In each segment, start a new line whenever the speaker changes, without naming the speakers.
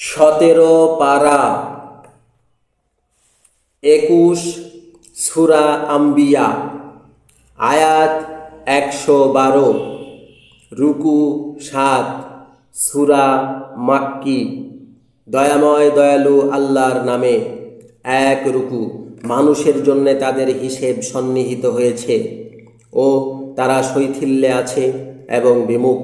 17 পারা 21 সূরা আম্বিয়া আয়াত 112 রুকু 7 সূরা মাক্কি। দয়াময় দয়ালু আল্লাহর নামে। এক রুকু। মানুষের জন্য তাদের হিসেব সন্নিহিত হয়েছে ও তারা শৈথিল্যে আছে এবং বিমুখ।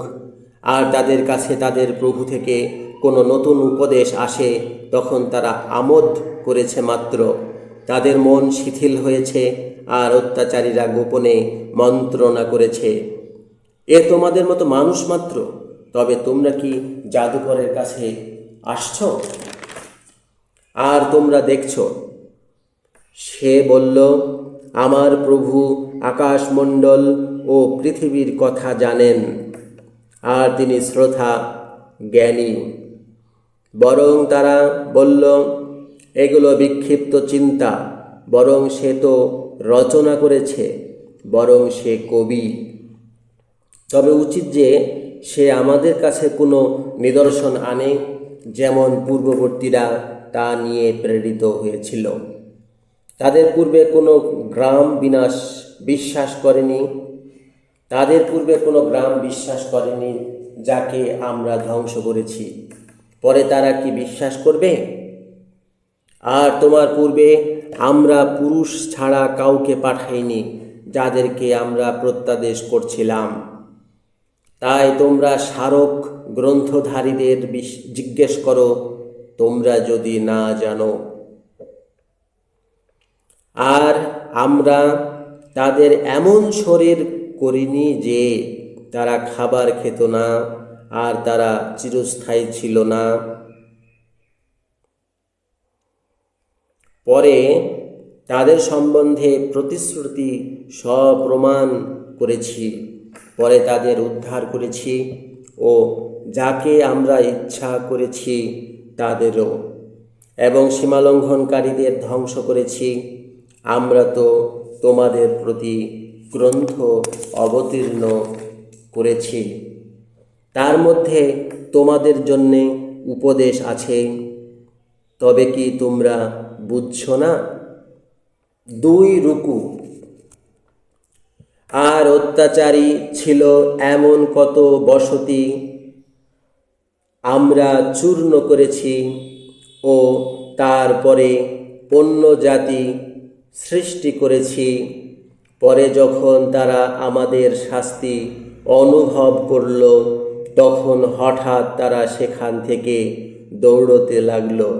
আর তাদের কাছে তাদের প্রভু থেকে কোনো নতুন উপদেশ আসে তখন তারা আমোদ করেছে মাত্র। তাদের মন শিথিল হয়েছে আর অত্যাচারীরা গোপনে মন্ত্রণা করেছে। এ তোমাদের মতো মানুষ মাত্র। তবে তোমরা কি জাদুকরের কাছে আসছ? আর তোমরা দেখছ? সে বলল, আমার প্রভু আকাশমণ্ডল ও পৃথিবীর কথা জানেন আর তিনি শ্রোতা জ্ঞানী। বরং তারা বলল, এগুলো বিক্ষিপ্ত চিন্তা, বরং সে তো রচনা করেছে, বরং সে কবি। তবে উচিত যে সে আমাদের কাছে কোনো নিদর্শন আনে, যেমন পূর্ববর্তীরা তা নিয়ে প্রেরিত হয়েছিল। তাদের পূর্বে কোনো গ্রাম বিশ্বাস করেনি। তাদের পূর্বে কোনো গ্রাম বিশ্বাস করেনি যাকে আমরা ধ্বংস করেছি। পরে তারা কি বিশ্বাস করবে? আর তোমার পূর্বে আমরা পুরুষ ছাড়া কাউকে পাঠাইনি যাদেরকে আমরা প্রত্যাদেশ করছিলাম। তাই তোমরা স্মারক গ্রন্থধারীদের জিজ্ঞেস করো, তোমরা যদি না জানো। আর আমরা তাদের এমন শরীর করিনি যে তারা খাবার খেত না আর তারা চিরস্থায়ী ছিল না। পরে তাদের সম্বন্ধে প্রতিশ্রুতি সপ্রমাণ করেছি। পরে তাদের উদ্ধার করেছি ও যাকে আমরা ইচ্ছা করেছি তাদেরও, এবং সীমালঙ্ঘনকারীদের ধ্বংস করেছি। আমরা তো তোমাদের প্রতি গ্রন্থ অবতীর্ণ করেছি, তার মধ্যে তোমাদের জন্যে উপদেশ আছে। তবে কি তোমরা বুঝছ না? 2 রুকু। আর অত্যাচারী ছিল এমন কত বসতি আমরা চূর্ণ করেছি ও তারপরে অন্য জাতি সৃষ্টি করেছি। পরে যখন তারা আমাদের শাস্তি অনুভব করল তখন হঠাৎ তারা সেখান থেকে দৌড়তে লাগলো।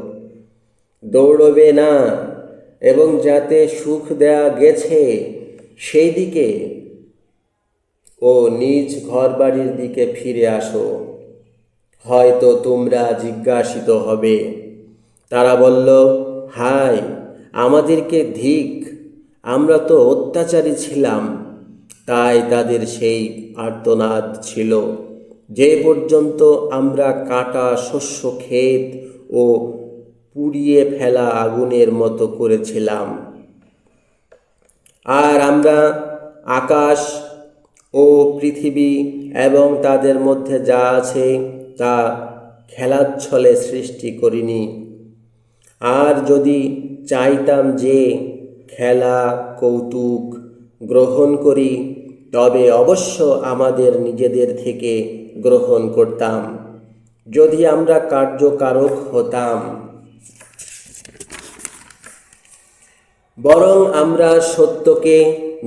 দৌড়বে না, এবং যাতে সুখ দেয়া গেছে সেই দিকে ও নিজ ঘরবাড়ির দিকে ফিরে আসো, হয়তো তোমরা জিজ্ঞাসিত হবে। তারা বলল, হায় আমাদেরকে ধিক, আমরা তো অত্যাচারী ছিলাম। তাই তাদের সেই আর্তনাদ ছিল যে পর্যন্ত আমরা কাটা শস্য ক্ষেত ও পুড়িয়ে ফেলা আগুনের মতো করেছিলাম। আর আমরা আকাশ ও পৃথিবী এবং তাদের মধ্যে যা আছে তা খেলাচ্ছলে সৃষ্টি করিনি। আর যদি চাইতাম যে খেলা কৌতুক গ্রহণ করি, তবে অবশ্য আমাদের নিজেদের থেকে গ্রহণ করতাম, যদি আমরা কার্যকারক হতাম। বরং আমরা সত্যকে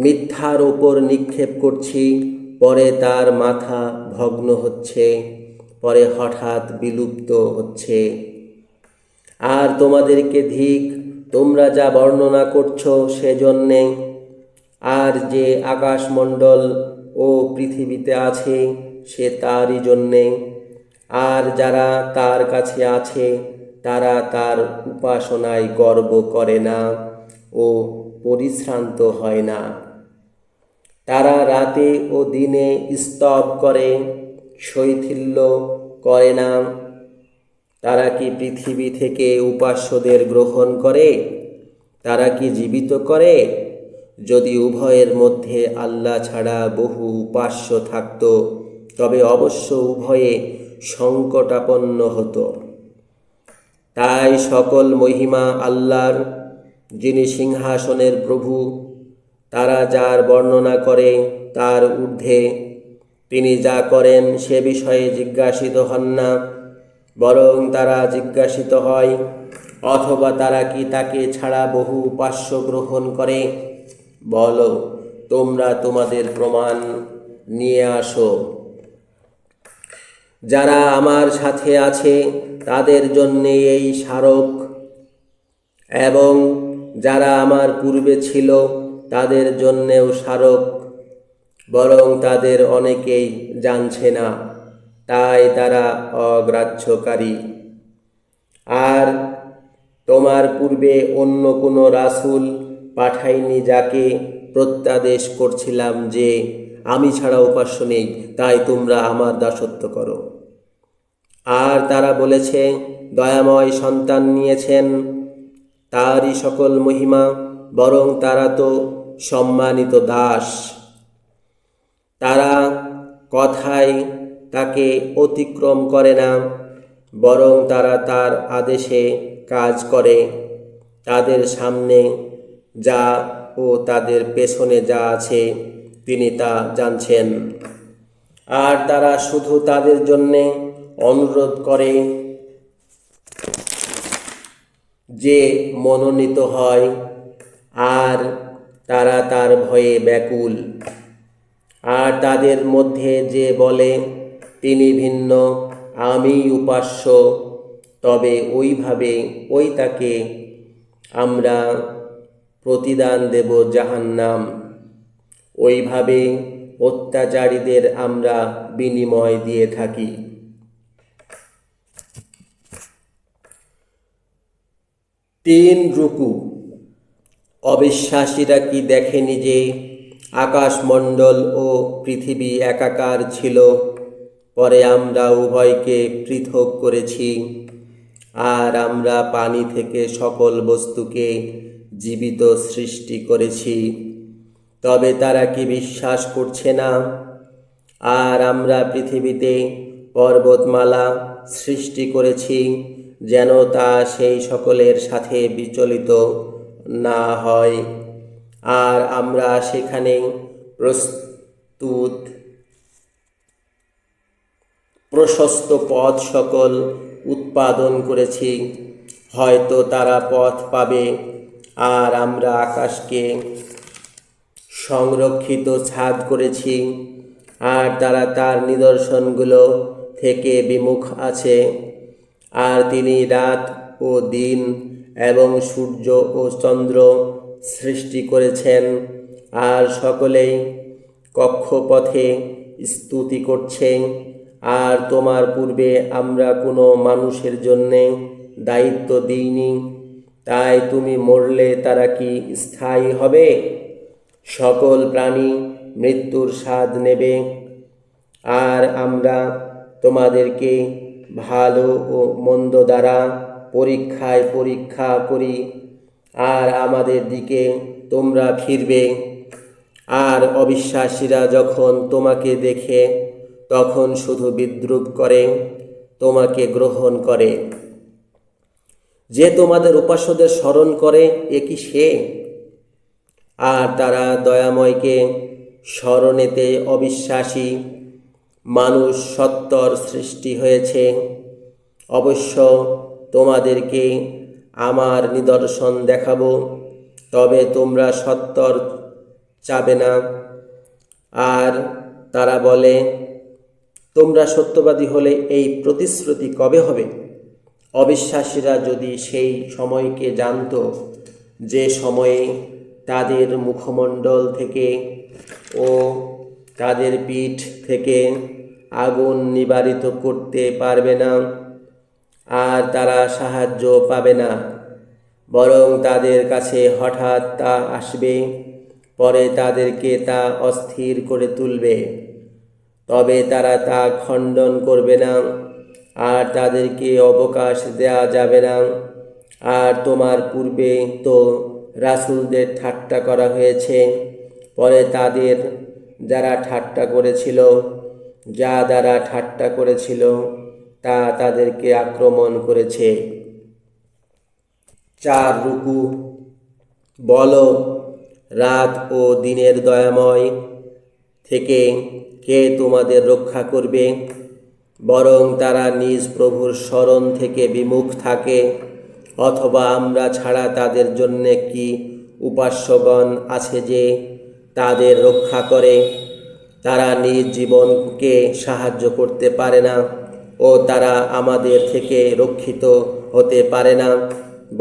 মিথ্যার ওপর নিক্ষেপ করছি, পরে তার মাথা ভগ্ন হচ্ছে, পরে হঠাৎ বিলুপ্ত হচ্ছে। আর তোমাদেরকে ধিক, তোমরা যা বর্ণনা করছো সেজন্যে। আর যে আকাশমণ্ডল ও পৃথিবীতে আছে সে তারই জন্যে। আর যারা তার কাছে আছে তারা তার উপাসনায় গর্ব করে না ও পরিশ্রান্ত হয় না। তারা রাতে ও দিনে স্তব করে, শৈথিল্য করে না। তারা কি পৃথিবী থেকে উপাস্যদের গ্রহণ করে? তারা কি জীবিত করে? যদি উভয়ের মধ্যে আল্লাহ ছাড়া বহু উপাস্য থাকত, তবে অবশ্য উভয়ে সংকটাপন্ন হতো। তাই সকল মহিমা আল্লাহর, যিনি সিংহাসনের প্রভু। তারা যার বর্ণনা করে তার ঊর্ধ্বে। তিনি যা করেন সে বিষয়ে জিজ্ঞাসিত হন না, বরং তারা জিজ্ঞাসিত হয়। অথবা তারা কি তাকে ছাড়া বহু উপাস্য গ্রহণ করে? বলো, তোমরা তোমাদের প্রমাণ নিয়ে আসো। যারা আমার সাথে আছে তাদের জন্যে এই স্মারক, এবং যারা আমার পূর্বে ছিল তাদের জন্যেও স্মারক, বরং তাদের অনেকেই জানছে না, তাই তারা অগ্রাহ্যকারী। আর তোমার পূর্বে অন্য কোনো রাসূল পাঠাইনি যাকে প্রত্যাদেশ করছিলাম যে আমি ছাড়া উপাস্য নেই, তাই তোমরা আমার দাসত্ব করো। আর তারা বলেছে, দয়াময় সন্তান নিয়েছেন, তারই সকল মহিমা, বরং তারা তো সম্মানিত দাস। তারা কথায় তাকে অতিক্রম করে না, বরং তারা তার আদেশে কাজ করে। তাদের সামনে যা ও তাদের পেছনে যা আছে তিনি তা জানছেন। আর তারা শুধু তাদের জন্যে অনুরোধ করে যে মনোনীত হয়, আর তারা তার ভয়ে ব্যাকুল। আর তাদের মধ্যে যে বলে তিনি ভিন্ন, আমি উপাস্য, তবে ওইভাবে তাকে আমরা প্রতিদান দেব জাহান্নাম। ওইভাবে অত্যাচারীদের আমরা বিনিময় দিয়ে থাকি। 3 রুকু। অবিশ্বাসীরা কি দেখেনি যে আকাশমণ্ডল ও পৃথিবী একাকার ছিল, পরে আমরা উভয়কে পৃথক করেছি, আর আমরা পানি থেকে সকল বস্তুকে জীবিত সৃষ্টি করেছি, তবে তারা কি বিশ্বাস করছে না? আর আমরা পৃথিবীতে পর্বতমালা সৃষ্টি করেছি যেন তা সেই সকলের সাথে বিচলিত না হয়, আর আমরা সেখানে প্রশস্ত পথ সকল উৎপাদন করেছি, হয়তো তারা পথ পাবে। আর আমরা আকাশকে সংরক্ষিত ছাদ করেছি, আর তারা তার নিদর্শনগুলো থেকে বিমুখ আছে। আর তিনি রাত ও দিন এবং সূর্য ও চন্দ্র সৃষ্টি করেছেন, আর সকলেই কক্ষপথে স্তুতি করছে। আর তোমার পূর্বে আমরা কোনো মানুষের জন্যে দায়িত্ব দিইনি, তাই তুমি মরলে তারা কি স্থায়ী হবে? সকল প্রাণী মৃত্যুর স্বাদ নেবে। আর আমরা তোমাদেরকে ভালো ও মন্দ দ্বারা পরীক্ষা করি, আর আমাদের দিকে তোমরা ফিরবে। আর অবিশ্বাসীরা যখন তোমাকে দেখে তখন শুধু বিদ্রূপ করে, তোমাকে গ্রহণ করে। যে তোমাদের উপাস্যদের স্মরণ করে, এ কি সে? আর তারা দয়াময়কে স্মরণেতে অবিশ্বাসী। মানুষ সত্তর সৃষ্টি হয়েছে। অবশ্য তোমাদেরকে আমার নিদর্শন দেখাবো, তবে তোমরা সত্তর চাবে না। আর তারা বলে, তোমরা সত্যবাদী হলে এই প্রতিশ্রুতি কবে হবে? অবিশ্বাসীরা যদি সেই সময়কে জানত, যে সময়ে তাদের মুখমণ্ডল থেকে ও তাদের পিঠ থেকে আগুন নিবারিত করতে পারবে না, আর তারা সাহায্য পাবে না, বরং তাদের কাছে হঠাৎ তা আসবে, পরে তাদেরকে তা অস্থির করে তুলবে, তবে তারা তা খণ্ডন করবে না, আর তাদেরকে অবকাশ দেয়া যাবে না। আর তোমার পূর্বে তো রাসূলদের ঠাট্টা করা হয়েছে, পরে তাদের যারা ঠাট্টা করেছিল, তা তাদেরকে আক্রমণ করেছে। 4 রুকু। বলো, রাত ও দিনের দয়াময় থেকে কে তোমাদের রক্ষা করবে? বরং তারা নিজ প্রভুর স্মরণ থেকে বিমুখ থাকে, অথবা আমরা ছাড়া তাদের জন্যে কি উপাস্যগণ আছে যে তাদের রক্ষা করে? তারা নিজ জীবনকে সাহায্য করতে পারে না ও তারা আমাদের থেকে রক্ষিত হতে পারে না,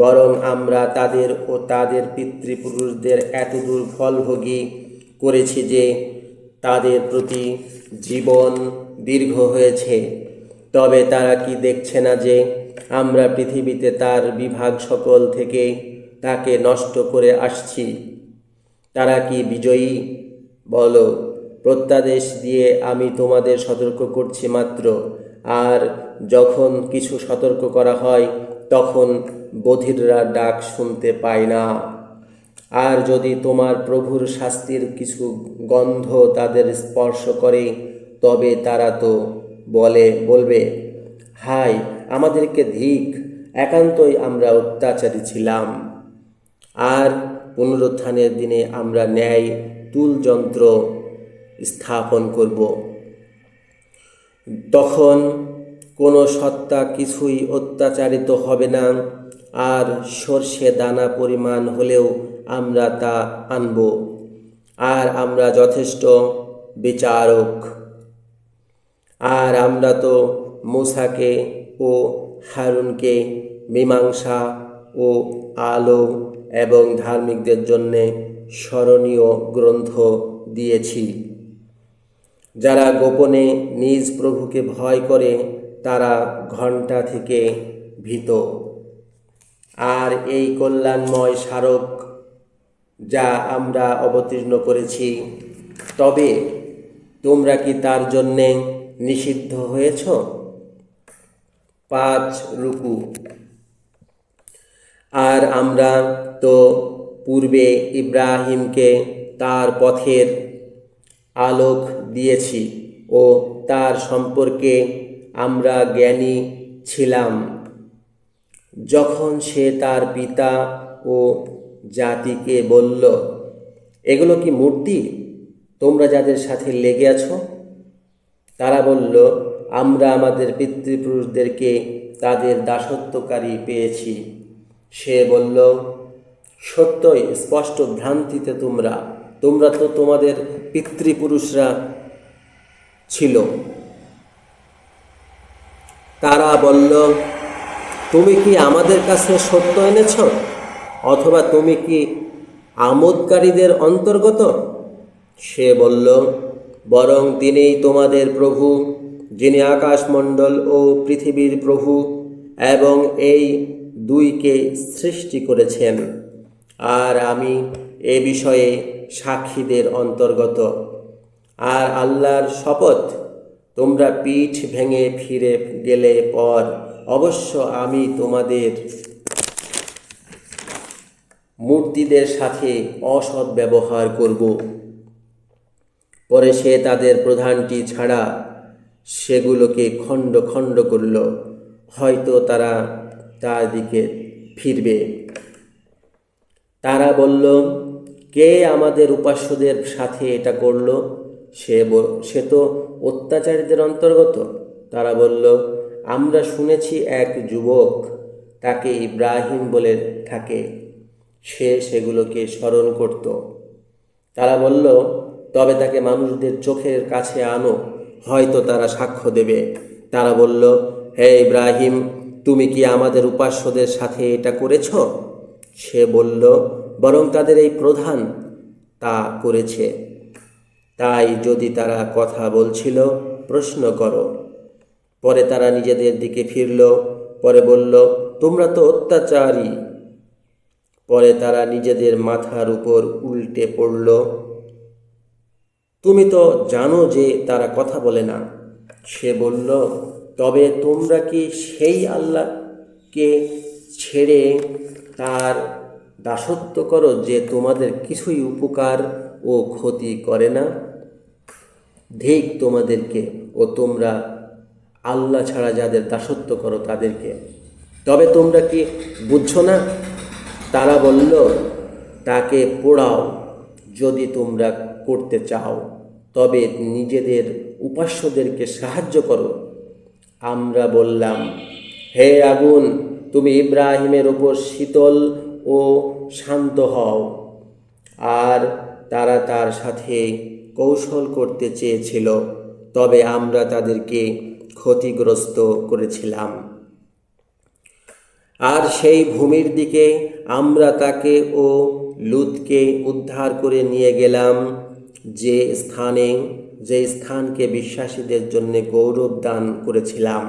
বরং আমরা তাদের ও তাদের পিতৃপুরুষদের এতদূর ফলভোগী করেছি যে তাদের প্রতি জীবন দীর্ঘ হয়েছে। তবে তারা কি দেখছে না যে আমরা পৃথিবীতে তার বিভাগ সকল থেকে তাকে নষ্ট করে আসছি? তারা কি বিজয়ী? বলো, প্রত্যাদেশ দিয়ে আমি তোমাদের সতর্ক করছি মাত্র, আর যখন কিছু সতর্ক করা হয় তখন বধিররা ডাক শুনতে পায় না। আর যদি তোমার প্রভুর শাস্তির কিছু গন্ধ তাদের স্পর্শ করে, তবে তারা তো বলবে, হায় আমাদেরকে ধিক, একান্তই আমরা অত্যাচারী ছিলাম। আর পুনরুত্থানের দিনে আমরা ন্যায় তুলযন্ত্র স্থাপন করব। তখন কোনো সত্তা কিছুই অত্যাচারিত হবে না, আর সর্ষে দানা পরিমাণ হলেও আমরা তা আনব। আর আমরা যথেষ্ট বিচারক। আর আমরা তো মূসাকে ও হারুনকে মীমাংসা ও আলো এবং ধার্মিকদের জন্যে স্মরণীয় গ্রন্থ দিয়েছি। যারা গোপনে নিজ প্রভুকে ভয় করে তারা ঘণ্টা থেকে ভীত। আর এই কল্যাণময় স্মারক যা আমরা অবতীর্ণ করেছি, তবে তোমরা কি তার জন্যে নিষিদ্ধ হয়েছ? 5 রুকু। আর আমরা তো পূর্বে ইব্রাহিমকে তার পথের আলোক দিয়েছি ও তার সম্পর্কে আমরা জ্ঞানী ছিলাম, যখন সে তার পিতা ও জাতিকে বলল, এগুলো কি মূর্তি তোমরা যাদের সাথে লেগে আছো? তারা বলল, আমরা আমাদের পিতৃপুরুষদেরকে তাদের দাসত্বকারী পেয়েছি। সে বলল, সত্যই স্পষ্ট ভ্রান্তিতে তোমরা তো তোমাদের পিতৃপুরুষরা ছিল। তারা বলল, তুমি কি আমাদের কাছে সত্য এনেছ, অথবা তুমি কি আমোদকারীদের অন্তর্গত? সে বলল, বরং তিনিই তোমাদের প্রভু, যিনি আকাশমণ্ডল ও পৃথিবীর প্রভু এবং এই দুইকে সৃষ্টি করেছেন। আর আমি এ বিষয়ে সাক্ষীদের অন্তর্গত। আর আল্লাহর শপথ, তোমরা পিঠ ভেঙে ফিরে গেলে পর অবশ্য আমি তোমাদের মূর্তিদের সাথে অসৎ ব্যবহার করব। পরে সে তাদের প্রধানটি ছাড়া সেগুলোকে খণ্ড খণ্ড করল, হয়তো তারা তার দিকে ফিরবে। তারা বলল, কে আমাদের উপাস্যদের সাথে এটা করল? সে তো অত্যাচারীদের অন্তর্গত। তারা বলল, আমরা শুনেছি এক যুবক, তাকে ইব্রাহিম বলে থাকে, সে সেগুলোকে স্মরণ করত। তারা বলল, তবে তাকে মানুষদের চোখের কাছে আনো, হয়তো তারা সাক্ষ্য দেবে। তারা বলল, হে ইব্রাহিম, তুমি কি আমাদের উপাস্যদের সাথে এটা করেছ? সে বলল, বরং তাদের এই প্রধান তা করেছে। তাই যদি তারা কথা বলছিল, প্রশ্ন করো। পরে তারা নিজেদের দিকে ফিরল, পরে বলল, তোমরা তো অত্যাচারী। পরে তারা নিজেদের মাথার উপর উল্টে পড়ল। তুমি তো জানো যে তারা কথা বলে না। সে বলল, তবে তোমরা কি সেই আল্লাহকে ছেড়ে তার দাসত্ব করো যে তোমাদের কিছুই উপকার ও ক্ষতি করে না? ধিক তোমাদেরকে ও তোমরা আল্লাহ ছাড়া যাদের দাসত্ব করো তাদেরকে। তবে তোমরা কি বুঝছো না তারা বলল, তাকে পোড়াও যদি তোমরা করতে চাও, তবে নিজেদের উপাস্যদেরকে সাহায্য করো। আমরা বললাম, হে আগুন, তুমি ইব্রাহিমের ওপর শীতল ও শান্ত হও। আর তারা তার সাথে কৌশল করতে চেয়েছিল, তবে আমরা তাদেরকে ক্ষতিগ্রস্ত করেছিলাম। আর সেই ভূমির দিকে আমরা তাকে ও লূতকে উদ্ধার করে নিয়ে গেলাম, যে স্থানকে বিশ্বাসীদের জন্য গৌরব দান করেছিলাম।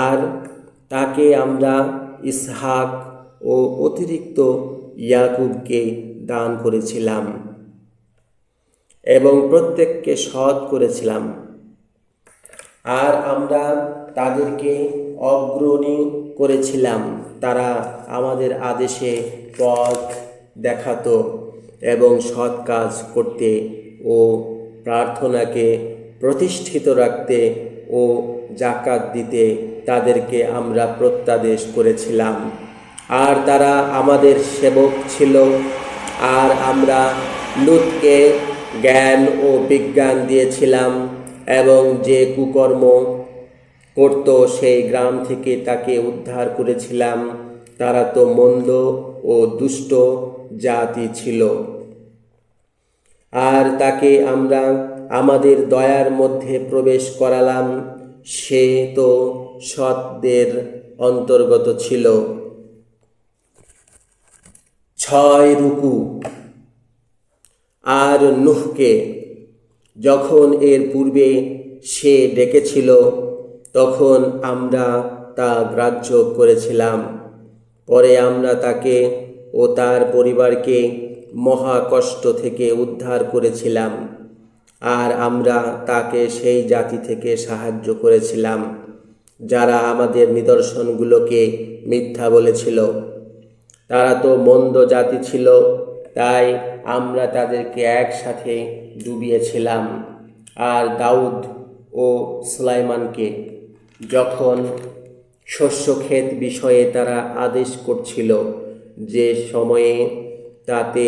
আর তাকে আমরা ইসহাক ও অতিরিক্ত ইয়াকুবকে দান করেছিলাম এবং প্রত্যেককে সৎ করেছিলাম। আর আমরা তাদেরকে অগ্রণী করেছিলাম। তারা আমাদের আদেশে পথ দেখাতো এবং সৎ কাজ করতে ও প্রার্থনাকে প্রতিষ্ঠিত রাখতে ও জাকাত দিতে তাদেরকে আমরা প্রত্যাদেশ করেছিলাম। আর তারা আমাদের সেবক ছিল। আর আমরা লূতকে জ্ঞান ও বিজ্ঞান দিয়েছিলাম এবং যে কুকর্ম করত সেই গ্রাম থেকে তাকে উদ্ধার করেছিলাম। তারা তো মন্দ ও দুষ্ট জাতি ছিল। আর তাকে আমরা আমাদের দয়ার মধ্যে প্রবেশ করালাম। সে তো সৎদের অন্তর্গত ছিল। 6 রুকু। আর নূহকে যখন এর পূর্বে সে ডেকেছিল, তখন আমরা তা গ্রাহ্য করেছিলাম। পরে আমরা তাকে ও তার পরিবারকে মহা কষ্ট থেকে উদ্ধার করেছিলাম। আর আমরা তাকে সেই জাতি থেকে সাহায্য করেছিলাম যারা আমাদের নিদর্শনগুলোকে মিথ্যা বলেছিল। তারা তো মন্দ জাতি ছিল, তাই আমরা তাদেরকে একসাথে ডুবিয়েছিলাম। আর দাউদ ও সুলাইমানকে যখন শস্যক্ষেত বিষয়ে তারা আদেশ করছিল, যে সময়ে তাতে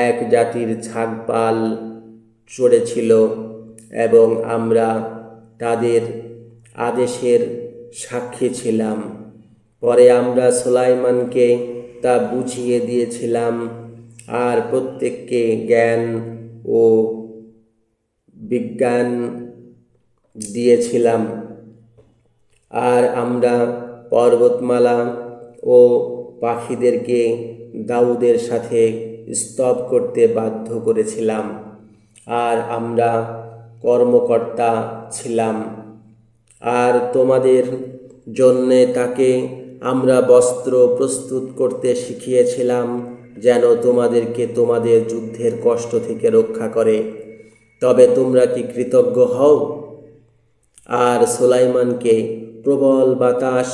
এক জাতির ছাগপাল চড়েছিল, এবং আমরা তাদের আদেশের সাক্ষী ছিলাম। পরে আমরা সুলাইমানকে তা বুঝিয়ে দিয়েছিলাম আর প্রত্যেককে জ্ঞান ও বিজ্ঞান দিয়েছিলাম। আর আমরা পর্বতমালা ও পাখিদেরকে দাউদের সাথে স্তব করতে বাধ্য করেছিলাম। আর আমরা কর্মকর্তা ছিলাম। আর তোমাদের জন্যে তাকে আমরা বস্ত্র প্রস্তুত করতে শিখিয়েছিলাম, যেন তোমাদেরকে তোমাদের যুদ্ধের কষ্ট থেকে রক্ষা করে। তবে তোমরা কি কৃতজ্ঞ হও? আর সুলাইমানকে প্রবল বাতাস,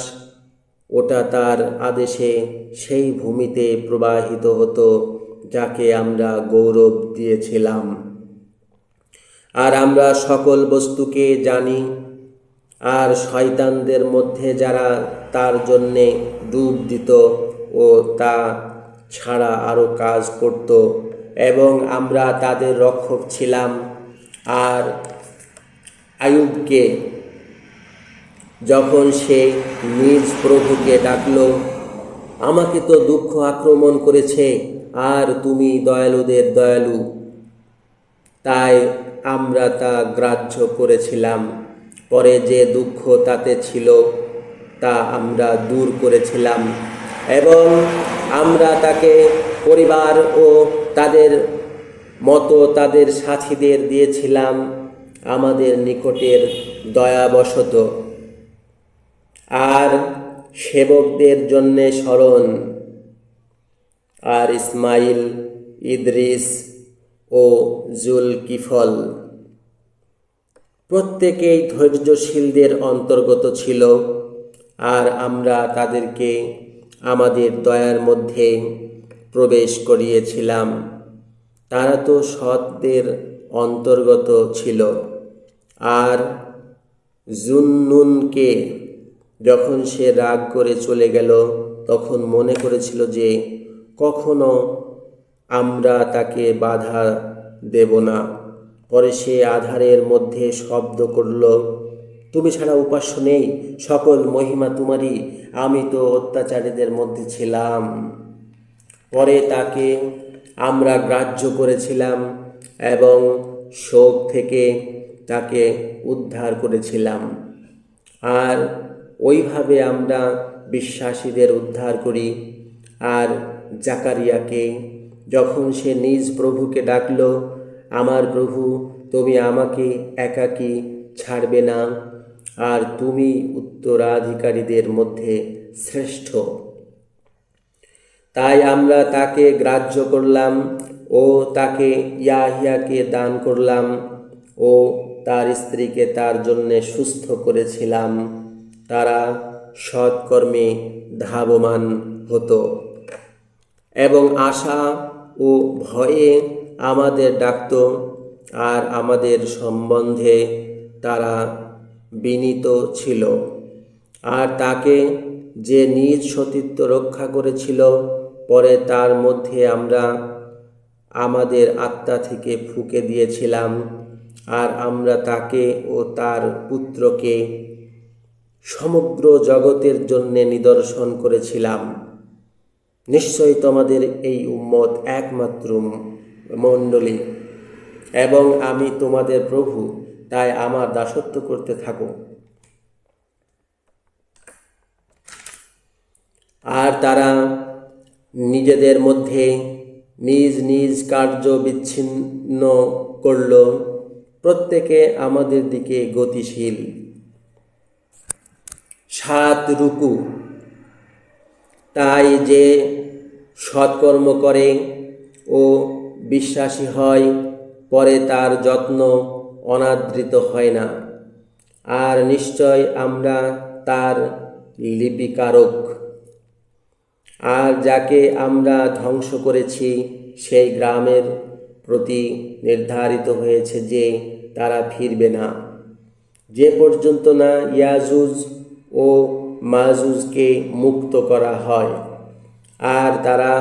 ওটা তার আদেশে সেই ভূমিতে প্রবাহিত হতো যাকে আমরা গৌরব দিয়েছিলাম। আর আমরা সকল বস্তুকে জানি। আর শয়তানদের মধ্যে যারা তার জন্যে ডুব দিত ও তা ছাড়া আরও কাজ করত, এবং আমরা তাদের রক্ষক ছিলাম। আর আইয়ুবকে যখন সে নিজ প্রভুকে ডাকল, আমাকে তো দুঃখ আক্রমণ করেছে, আর তুমি দয়ালুদের দয়ালু, তাই আমরা তা গ্রাহ্য করেছিলাম। পরে যে দুঃখ তাতে ছিল তা আমরা দূর করেছিলাম, এবং আমরা তাকে পরিবার ও তাদের মতো তাদের সাথীদের দিয়েছিলাম আমাদের নিকটের দয়াবশত। আর সেবকদের জন্যে স্মরণ, আর ইসমাইল, ইদ্রিস ও জুলকিফল প্রত্যেকেই ধৈর্যশীলদের অন্তর্গত ছিল। আর আমরা তাদেরকে আমাদের দয়ার মধ্যে প্রবেশ করিয়েছিলাম। তারা তো সৎদের অন্তর্গত ছিল। আর জুন্নুনকে যখন সে রাগ করে চলে গেল, তখন মনে করেছিল যে কখনো আমরা তাকে বাধা দেব না। পরে সে আধারের মধ্যে শব্দ করল, তুমি ছাড়া উপাস্য নেই, সকল মহিমা তোমারই, আমি তো অত্যাচারীদের মধ্যে ছিলাম। পরে তাকে আমরা গ্রাহ্য করেছিলাম এবং শোক থেকে তাকে উদ্ধার করেছিলাম। আর ওইভাবে আমরা বিশ্বাসীদের উদ্ধার করি। আর জাকারিয়াকে যখন সে নিজ প্রভুকে ডাকল, আমার প্রভু, তুমি আমাকে একাকী ছাড়বে না, আর তুমি উত্তরাধিকারীদের মধ্যে শ্রেষ্ঠ। তাই আমরা তাকে গ্রাহ্য করলাম ও তাকে ইয়াহিয়াকে দান করলাম ও তার স্ত্রীকে তার জন্যে সুস্থ করেছিলাম। তারা সৎকর্মে ধাবমান হতো এবং আশা ও ভয়ে আমাদের ডাকত, আর আমাদের সম্বন্ধে তারা বিনীত ছিল। আর তাকে যে নিজ সতীত্ব রক্ষা করেছিল, পরে তার মধ্যে আমরা আমাদের আত্মা থেকে ফুঁকে দিয়েছিলাম, আর আমরা তাকে ও তার পুত্রকে সমগ্র জগতের জন্যে নিদর্শন করেছিলাম। নিশ্চয়ই তোমাদের এই উম্মত একমাত্র মণ্ডলী, এবং আমি তোমাদের প্রভু, তাই আমার দাসত্ব করতে থাকো। আর তারা নিজেদের মধ্যে নিজ নিজ কার্য বিচ্ছিন্ন করল, প্রত্যেকে আমাদের দিকে গতিশীল। 7 রুকু। তাই যে সৎকর্ম করে ও বিশ্বাসী হয়, পরে তার যত্ন অনাদৃত হয় না। আর নিশ্চয় আমরা তার লিপিকারক। আর যাকে আমরা ধ্বংস করেছি সেই গ্রামের প্রতি নির্ধারিত হয়েছে যে তারা ফিরবে না, যে পর্যন্ত না ইয়াজুজ ও মাজুজকে মুক্ত করা হয়। আর তারা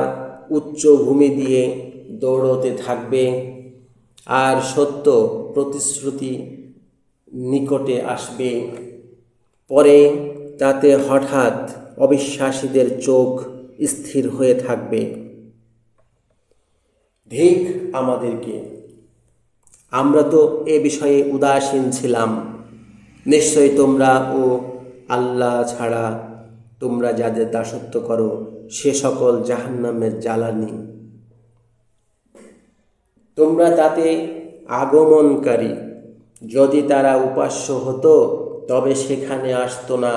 উচ্চ ভূমি দিয়ে দৌড়তে থাকবে, আর সত্য প্রতিশ্রুতি নিকটে আসবে। পরে তাতে হঠাৎ অবিশ্বাসীদের চোখ স্থির হয়ে থাকবে। ধিক আমাদেরকে, আমরা তো এ বিষয়ে উদাসীন ছিলাম। নিশ্চয়ই তোমরা ও আল্লাহ ছাড়া তোমরা যাদের দাসত্ব করো সে সকল জাহান্নামের জ্বালানি। তোমরা তাতে আগমনকারী। যদি তারা উপাস্য হতো তবে সেখানে আসতো না,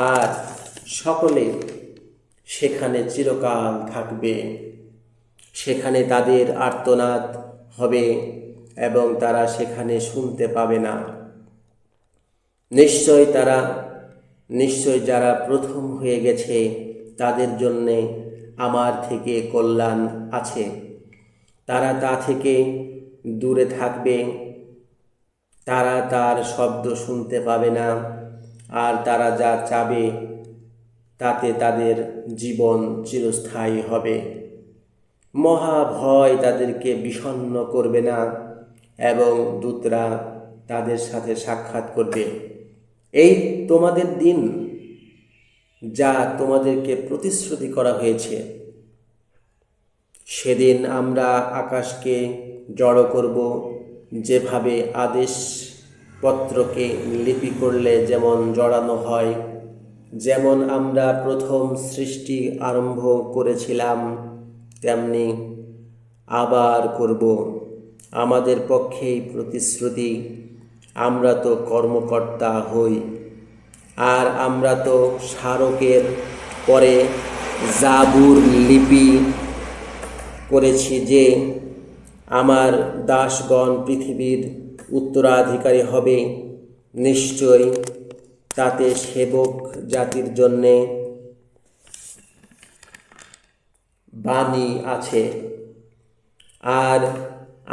আর সকলে সেখানে চিরকাল থাকবে। সেখানে তাদের আর্তনাদ হবে এবং তারা সেখানে শুনতে পাবে না। নিশ্চয় যারা প্রথম হয়ে গেছে তাদের জন্যে আমার থেকে কল্যাণ আছে। তারা তা থেকে দূরে থাকবে, তারা তার শব্দ শুনতে পাবে না, আর তারা যা চাবে তাতে তাদের জীবন চিরস্থায়ী হবে। মহা ভয় তাদেরকে বিষণ্ণ করবে না, এবং দূতরা তাদের সাথে সাক্ষাৎ করবে। এই তোমাদের দিন, যা তোমাদেরকে প্রতিশ্রুতি করা হয়েছে। সেদিন আমরা আকাশকে জড়ো করব, যেভাবে আদেশপত্রকে লিপি করলে যেমন জড়ানো হয়, যেমন আমরা প্রথম সৃষ্টি আরম্ভ করেছিলাম তেমনি আবার করব। আমাদের পক্ষেই প্রতিশ্রুতি, আমরা তো কর্মকর্তা হই। আর আমরা তো স্মারকের পরে জাবুর লিপি করেছি যে আমার দাসগণ পৃথিবীর উত্তরাধিকারী হবে। নিশ্চয় তাতে সেবক জাতির জন্যে বাণী আছে। আর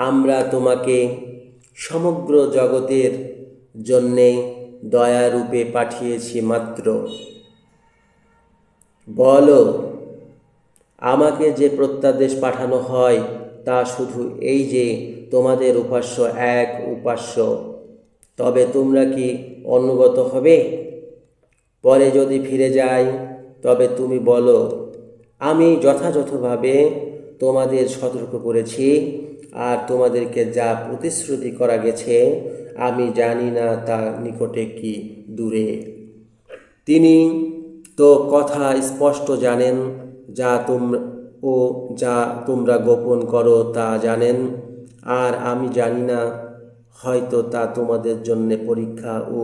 আমরা তোমাকে সমগ্র জগতের জন্যে দয়ারূপে পাঠিয়েছি মাত্র। বলো, আমাকে যে প্রত্যাদেশ পাঠানো হয় তা শুধু এই যে তোমাদের উপাস্য এক উপাস্য, তবে তোমরা কি অনুগত হবে? পরে যদি ফিরে যাই তবে তুমি বলো, আমি যথাযথভাবে তোমাদের সতর্ক করেছি, আর তোমাদেরকে যা প্রতিশ্রুতি করা গেছে আমি জানি না তা নিকটে কি দূরে। তিনি তো কথা স্পষ্ট জানেন, যা তোমরা ও যা তোমরা গোপন করো তা জানেন, আর আমি জানি না, হয়তো তা তোমাদের জন্য পরীক্ষা ও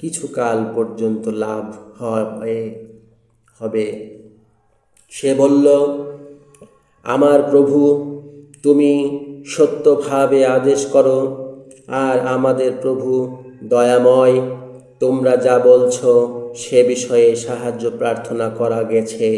কিছুকাল পর্যন্ত লাভ হবে। সে বলল, আমার প্রভু, তুমি সত্যভাবে আদেশ করো, আর আমাদের প্রভু দয়াময়, তোমরা যা বলছ সে বিষয়ে সাহায্য প্রার্থনা করা গেছে।